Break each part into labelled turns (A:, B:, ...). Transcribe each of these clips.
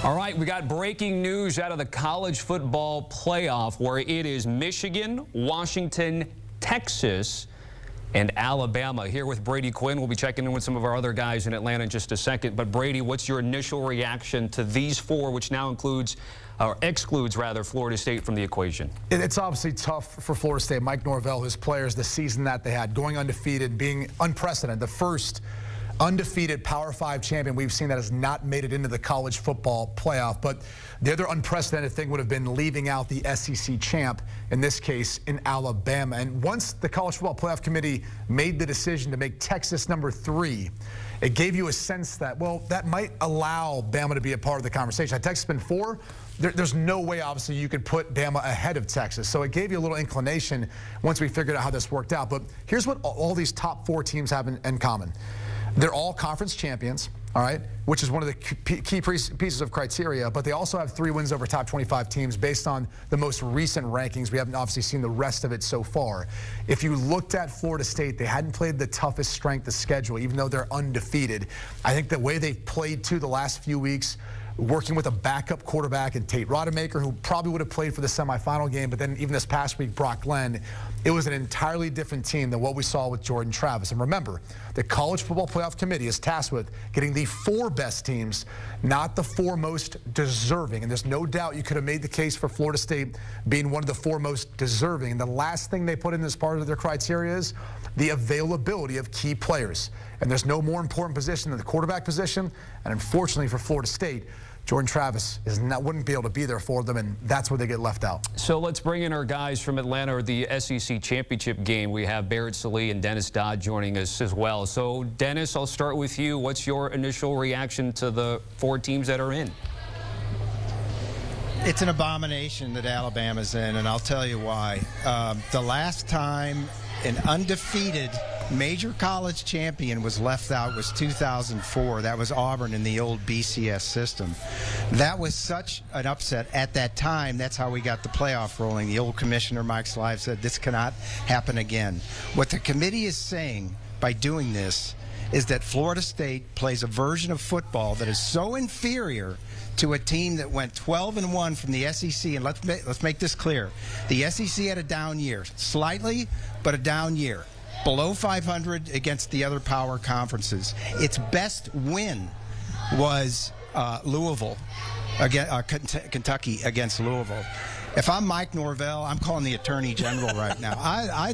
A: All right, we got breaking news out of the college football playoff where it is Michigan, Washington, Texas, and Alabama. Here with Brady Quinn. We'll be checking in with some of our other guys in Atlanta in just a second. But Brady, what's your initial reaction to these four, which now excludes Florida State from the equation?
B: It's obviously tough for Florida State. Mike Norvell, his players, the season that they had, going undefeated, being unprecedented, the first undefeated Power 5 champion we've seen that has not made it into the college football playoff. But the other unprecedented thing would have been leaving out the SEC champ, in this case in Alabama. And once the College Football Playoff Committee made the decision to make Texas number 3, it gave you a sense that, well, that might allow Bama to be a part of the conversation. Had Texas been 4, there's no way, obviously, you could put Bama ahead of Texas. So it gave you a little inclination once we figured out how this worked out. But here's what all these top 4 teams have in common. They're all conference champions, all right, which is one of the key pieces of criteria, but they also have 3 wins over top 25 teams based on the most recent rankings. We haven't obviously seen the rest of it so far. If you looked at Florida State, they hadn't played the toughest strength of schedule, even though they're undefeated. I think the way they've played, too, the last few weeks, working with a backup quarterback and Tate Rodemaker, who probably would have played for the semifinal game, but then even this past week, Brock Glenn, it was an entirely different team than what we saw with Jordan Travis. And remember, the College Football Playoff Committee is tasked with getting the 4 best teams, not the 4 most deserving. And there's no doubt you could have made the case for Florida State being one of the 4 most deserving. And the last thing they put in as part of their criteria is the availability of key players. And there's no more important position than the quarterback position. And unfortunately for Florida State, Jordan Travis wouldn't be able to be there for them, and that's where they get left out.
A: So let's bring in our guys from Atlanta, or the SEC championship game. We have Barrett Sallee and Dennis Dodd joining us as well. So, Dennis, I'll start with you. What's your initial reaction to the 4 teams that are in?
C: It's an abomination that Alabama's in, and I'll tell you why. The last time an undefeated major college champion was left out was 2004. That was Auburn in the old BCS system. That was such an upset at that time. That's how we got the playoff rolling. The old commissioner, Mike Slive, said this cannot happen again. What the committee is saying by doing this is that Florida State plays a version of football that is so inferior to a team that went 12-1 from the SEC. And let's make this clear. The SEC had a down year, slightly, but a down year. Below 500 against the other power conferences. Its best win was Louisville, Kentucky against Louisville. If I'm Mike Norvell, I'm calling the Attorney General right now.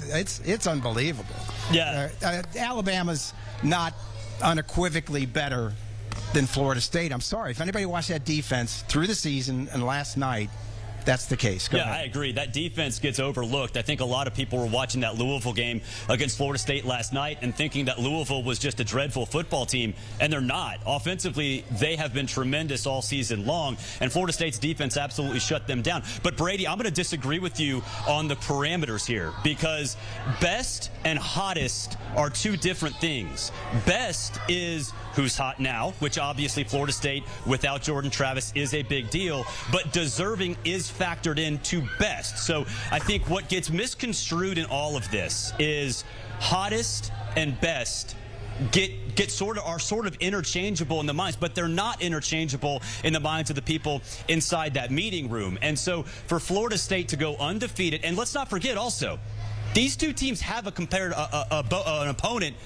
C: It's unbelievable.
D: Yeah,
C: Alabama's not unequivocally better than Florida State. I'm sorry. If anybody watched that defense through the season and last night, that's the case. Go ahead.
D: I agree. That defense gets overlooked. I think a lot of people were watching that Louisville game against Florida State last night and thinking that Louisville was just a dreadful football team, and they're not. Offensively, they have been tremendous all season long, and Florida State's defense absolutely shut them down. But, Brady, I'm going to disagree with you on the parameters here, because best and hottest are 2 different things. Best is who's hot now, which obviously Florida State without Jordan Travis is a big deal, but deserving is factored into best. So I think what gets misconstrued in all of this is hottest and best are sort of interchangeable in the minds, but they're not interchangeable in the minds of the people inside that meeting room. And so for Florida State to go undefeated, and let's not forget also, these 2 teams have an opponent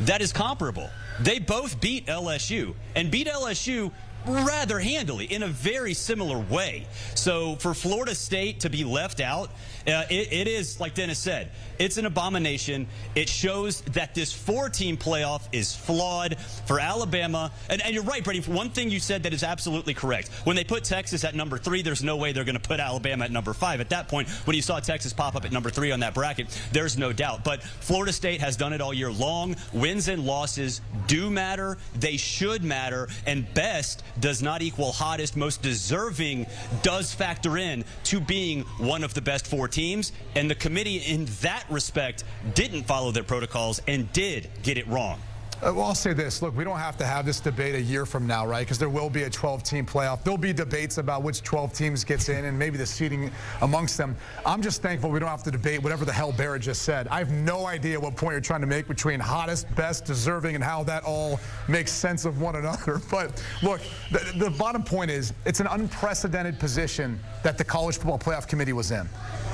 D: that is comparable. They both beat LSU, and beat LSU rather handily in a very similar way. So for Florida State to be left out, it is, like Dennis said, it's an abomination. It shows that this 4-team playoff is flawed for Alabama. And you're right, Brady. One thing you said that is absolutely correct. When they put Texas at number 3, there's no way they're going to put Alabama at number 5. At that point, when you saw Texas pop up at number 3 on that bracket, there's no doubt. But Florida State has done it all year long. Wins and losses do matter. They should matter. And best does not equal hottest. Most deserving does factor in to being one of the best 4 teams. And the committee in that respect didn't follow their protocols and did get it wrong.
B: Well, I'll say this. Look, we don't have to have this debate a year from now, right? Because there will be a 12-team playoff. There'll be debates about which 12 teams gets in and maybe the seeding amongst them. I'm just thankful we don't have to debate whatever the hell Barrett just said. I have no idea what point you're trying to make between hottest, best, deserving, and how that all makes sense of one another. But look, the bottom point is it's an unprecedented position that the College Football Playoff Committee was in.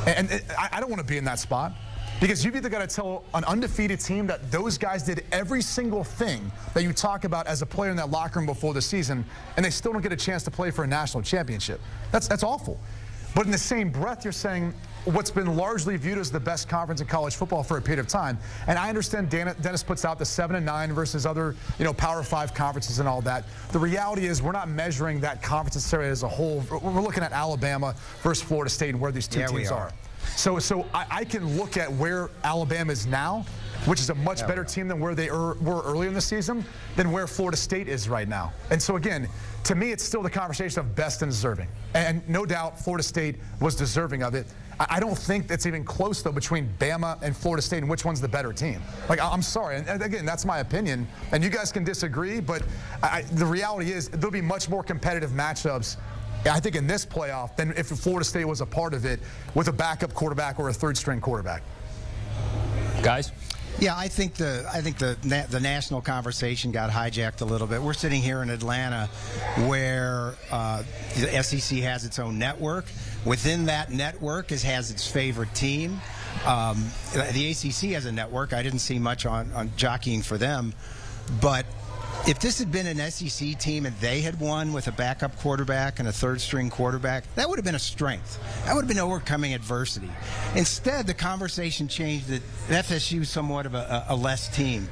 B: And I don't want to be in that spot. Because you've either got to tell an undefeated team that those guys did every single thing that you talk about as a player in that locker room before the season, and they still don't get a chance to play for a national championship. That's awful. But in the same breath, you're saying what's been largely viewed as the best conference in college football for a period of time. And I understand Dennis puts out the 7-9 versus other, Power 5 conferences and all that. The reality is we're not measuring that conference necessarily as a whole. We're looking at Alabama versus Florida State and where these two teams are. So I can look at where Alabama is now, which is a much better team than where they were earlier in the season, than where Florida State is right now. And so, again, to me, it's still the conversation of best and deserving. And no doubt Florida State was deserving of it. I don't think that's even close, though, between Bama and Florida State and which one's the better team. Like, I'm sorry. And again, that's my opinion. And you guys can disagree, but the reality is there'll be much more competitive matchups, I think, in this playoff than if Florida State was a part of it with a backup quarterback or a third-string quarterback. Guys?
C: Yeah, I think the national conversation got hijacked a little bit. We're sitting here in Atlanta where the SEC has its own network. Within that network has its favorite team. The ACC has a network. I didn't see much on jockeying for them. But if this had been an SEC team and they had won with a backup quarterback and a third-string quarterback, that would have been a strength. That would have been overcoming adversity. Instead, the conversation changed that FSU is somewhat of a less team.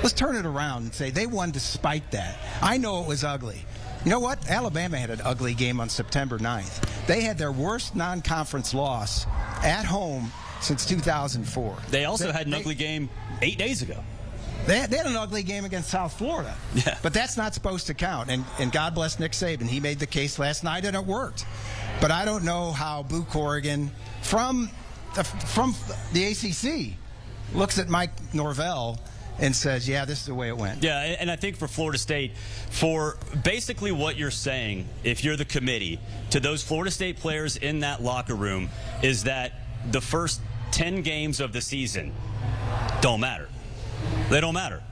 C: Let's turn it around and say they won despite that. I know it was ugly. You know what? Alabama had an ugly game on September 9th. They had their worst non-conference loss at home since 2004.
D: They also had an ugly game 8 days ago.
C: They had an ugly game against South Florida.
D: Yeah.
C: But that's not supposed to count. And God bless Nick Saban. He made the case last night and it worked. But I don't know how Boo Corrigan from the ACC looks at Mike Norvell and says, yeah, this is the way it went.
D: Yeah, and I think for Florida State, for basically what you're saying, if you're the committee, to those Florida State players in that locker room, is that the first 10 games of the season don't matter. They don't matter.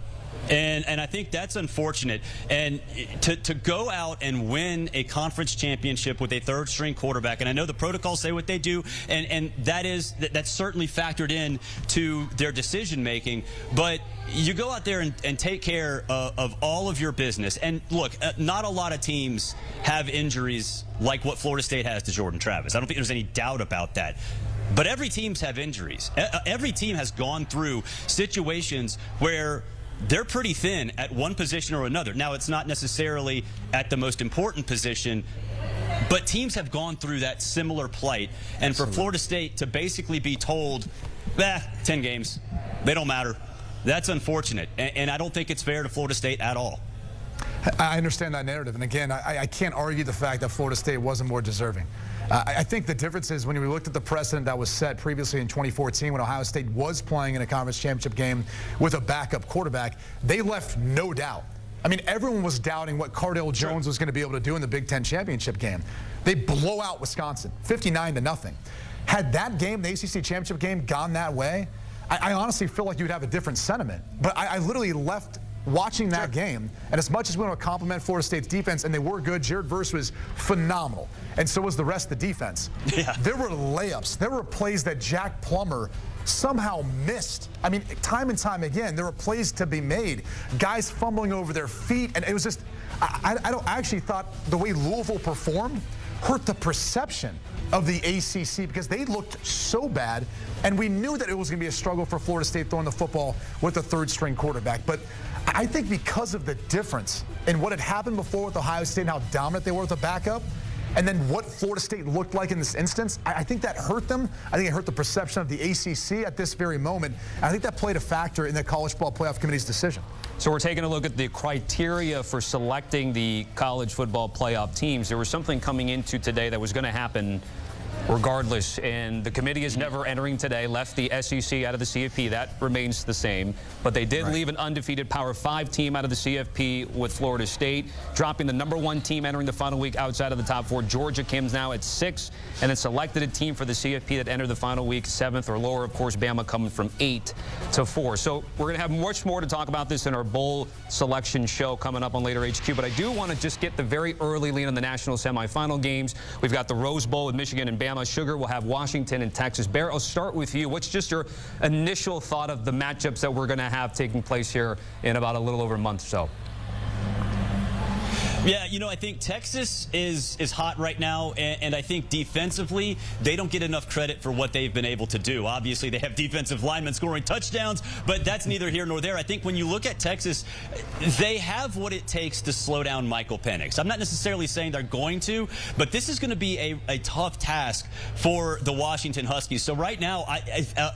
D: And I think that's unfortunate. And to go out and win a conference championship with a third-string quarterback, and I know the protocols say what they do, and that's certainly factored in to their decision-making, but you go out there and take care of all of your business. And look, not a lot of teams have injuries like what Florida State has to Jordan Travis. I don't think there's any doubt about that. But every team's have injuries. Every team has gone through situations where they're pretty thin at one position or another. Now, it's not necessarily at the most important position, but teams have gone through that similar plight. And for Florida State to basically be told, 10 games, they don't matter, that's unfortunate. And I don't think it's fair to Florida State at all.
B: I understand that narrative. And again, I can't argue the fact that Florida State wasn't more deserving. I think the difference is when we looked at the precedent that was set previously in 2014 when Ohio State was playing in a conference championship game with a backup quarterback, they left no doubt. I mean, everyone was doubting what Cardale Jones was going to be able to do in the Big Ten championship game. They blow out Wisconsin, 59-0. Had that game, the ACC championship game, gone that way, I honestly feel like you'd have a different sentiment. But I literally left watching that game, and as much as we want to compliment Florida State's defense, and they were good, Jared Verse was phenomenal, and so was the rest of the defense. Yeah. There were layups. There were plays that Jack Plummer somehow missed. I mean, time and time again, there were plays to be made. Guys fumbling over their feet, and it was just, I actually thought the way Louisville performed hurt the perception of the ACC because they looked so bad, and we knew that it was going to be a struggle for Florida State throwing the football with a third-string quarterback. But I think because of the difference in what had happened before with Ohio State and how dominant they were with a backup, and then what Florida State looked like in this instance, I think that hurt them. I think it hurt the perception of the ACC at this very moment. And I think that played a factor in the College Football Playoff Committee's decision.
A: So we're taking a look at the criteria for selecting the college football playoff teams. There was something coming into today that was going to happen regardless. And the committee is never entering today, left the SEC out of the CFP. That remains the same. But they did leave an undefeated Power 5 team out of the CFP with Florida State, dropping the #1 team entering the final week outside of the top 4. Georgia comes now at 6, and then selected a team for the CFP that entered the final week 7th or lower. Of course, Bama coming from 8 to 4. So we're going to have much more to talk about this in our bowl selection show coming up on Later HQ. But I do want to just get the very early lead on the national semifinal games. We've got the Rose Bowl with Michigan and Bama. Sugar will have Washington and Texas. Bear, I'll start with you. What's just your initial thought of the matchups that we're going to have taking place here in about a little over a month or so?
D: Yeah, you know, I think Texas is hot right now, and I think defensively, they don't get enough credit for what they've been able to do. Obviously, they have defensive linemen scoring touchdowns, but that's neither here nor there. I think when you look at Texas, they have what it takes to slow down Michael Penix. I'm not necessarily saying they're going to, but this is going to be a tough task for the Washington Huskies. So right now,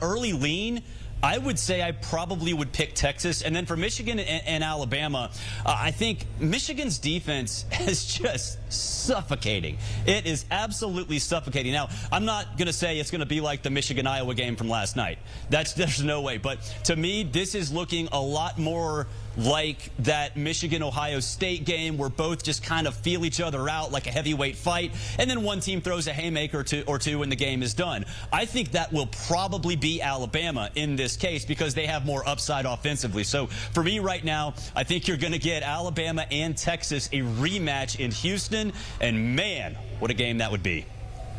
D: early lean, I would say I probably would pick Texas. And then for Michigan and Alabama, I think Michigan's defense is just suffocating. It is absolutely suffocating. Now, I'm not going to say it's going to be like the Michigan-Iowa game from last night. There's no way. But to me, this is looking a lot more like that Michigan-Ohio State game where both just kind of feel each other out like a heavyweight fight, and then one team throws a haymaker or two and the game is done. I think that will probably be Alabama in this case because they have more upside offensively. So for me right now, I think you're going to get Alabama and Texas a rematch in Houston, and man, what a game that would be.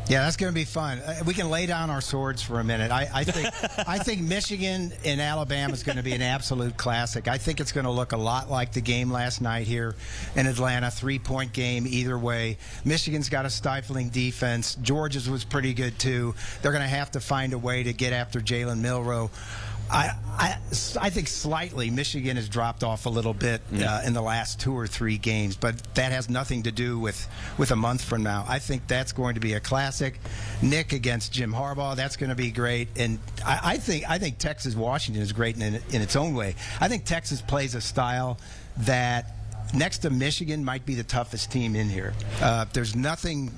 C: Yeah, that's going to be fun. We can lay down our swords for a minute. I think Michigan and Alabama is going to be an absolute classic. I think it's going to look a lot like the game last night here in Atlanta. 3-point game either way. Michigan's got a stifling defense. Georgia's was pretty good too. They're going to have to find a way to get after Jalen Milroe. I think slightly Michigan has dropped off a little bit in the last 2 or 3 games, but that has nothing to do with a month from now. I think that's going to be a classic. Nick against Jim Harbaugh, that's going to be great. And I think Texas-Washington is great in its own way. I think Texas plays a style that next to Michigan might be the toughest team in here. There's nothing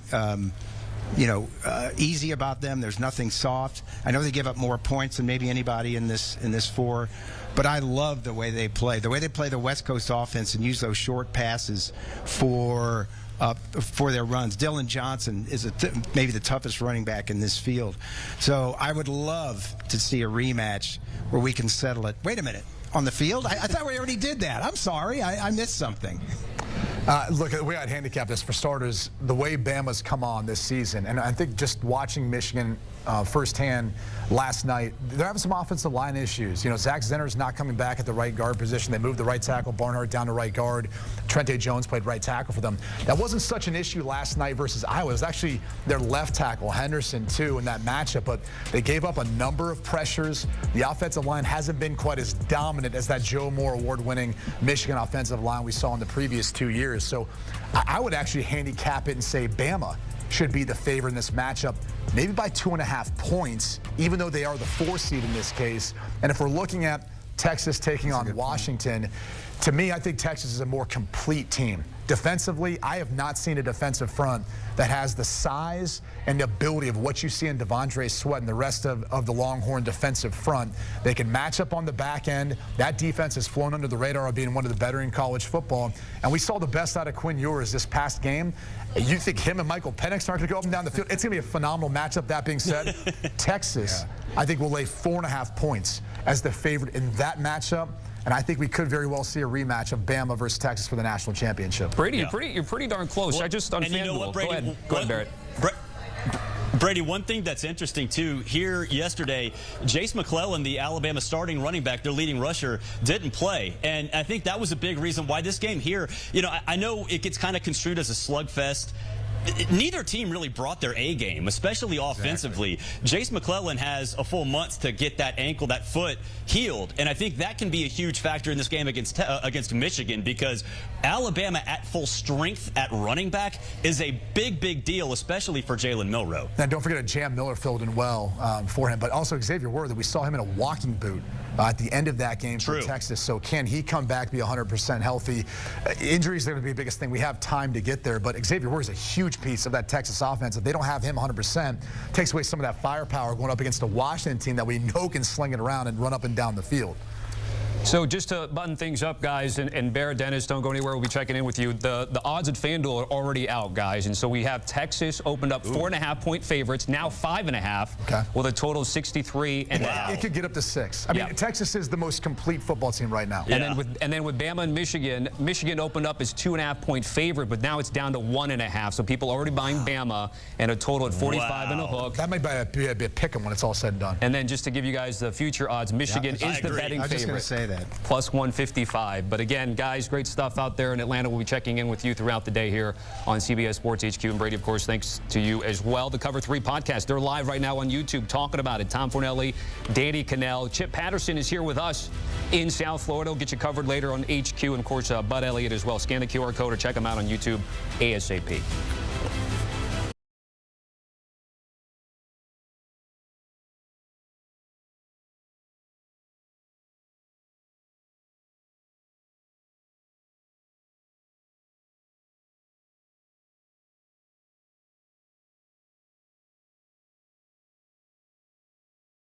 C: easy about them. There's nothing soft. I know they give up more points than maybe anybody in this 4, but I love the way they play. The way they play the West Coast offense and use those short passes for their runs. Dylan Johnson is maybe the toughest running back in this field. So I would love to see a rematch where we can settle it. Wait a minute. On the field? I thought we already did that. I'm sorry. I missed something.
B: Look, the way I'd handicap this, for starters, the way Bama's come on this season, and I think just watching Michigan firsthand last night, they're having some offensive line issues. You know, Zach Zenner's not coming back at the right guard position. They moved the right tackle, Barnhart, down to right guard. Trente Jones played right tackle for them. That wasn't such an issue last night versus Iowa. It was actually their left tackle, Henderson, too, in that matchup. But they gave up a number of pressures. The offensive line hasn't been quite as dominant as that Joe Moore award-winning Michigan offensive line we saw in the previous 2 years. So I would actually handicap it and say Bama should be the favorite in this matchup, maybe by 2.5 points, even though they are the 4 seed in this case. And if we're looking at Texas taking on Washington, to me, I think Texas is a more complete team. Defensively, I have not seen a defensive front that has the size and the ability of what you see in Devondre Sweat and the rest of the Longhorn defensive front. They can match up on the back end. That defense has flown under the radar of being one of the better in college football. And we saw the best out of Quinn Ewers this past game. You think him and Michael Penix aren't going to go up and down the field? It's going to be a phenomenal matchup. That being said, Texas, I think, will lay 4.5 points as the favorite in that matchup. And I think we could very well see a rematch of Bama versus Texas for the national championship.
A: Brady, you're pretty darn close.
D: Well,
A: I just on FanDuel.
D: You know what, Brady?
A: Go ahead, Barrett.
D: Brady, one thing that's interesting, too, here yesterday, Jace McClellan, the Alabama starting running back, their leading rusher, didn't play. And I think that was a big reason why this game here, you know, I know it gets kind of construed as a slugfest. Neither team really brought their A game, especially offensively. Jace McClellan has a full month to get that ankle, that foot healed, and I think that can be a huge factor in this game against Michigan, because Alabama at full strength at running back is a big deal, especially for Jalen Milroe.
B: And don't forget Jam Miller filled in well for him, but also Xavier Worthy. We saw him in a walking boot at the end of that game
D: True.
B: for Texas. So can he come back, be 100% healthy? Injuries are going to be the biggest thing. We have time to get there, but Xavier Worthy is a huge piece of that Texas offense. If they don't have him 100%, takes away some of that firepower going up against a Washington team that we know can sling it around and run up and down the field.
A: So just to button things up, guys, and Bear, Dennis, don't go anywhere. We'll be checking in with you. The odds at FanDuel are already out, guys. And so we have Texas opened up 4.5-point favorites, now 5.5, with a total of 63.5.
D: Wow.
B: It could get up to 6. I mean, Texas is the most complete football team right now.
A: And then with Bama and Michigan opened up as 2.5-point favorite, but now it's down to 1.5. So people already buying Bama, and a total at 45 and a hook.
B: That might be a pick 'em when it's all said and done.
A: And then just to give you guys the future odds, Michigan is the betting
C: I was just going
A: favorite.
C: to say that.
A: Plus 155. But again, guys, great stuff out there in Atlanta. We'll be checking in with you throughout the day here on CBS Sports HQ. And Brady, of course, thanks to you as well. The Cover 3 podcast, they're live right now on YouTube talking about it. Tom Fornelli, Danny Cannell, Chip Patterson is here with us in South Florida. We'll get you covered later on HQ. And, of course, Bud Elliott as well. Scan the QR code or check them out on YouTube ASAP.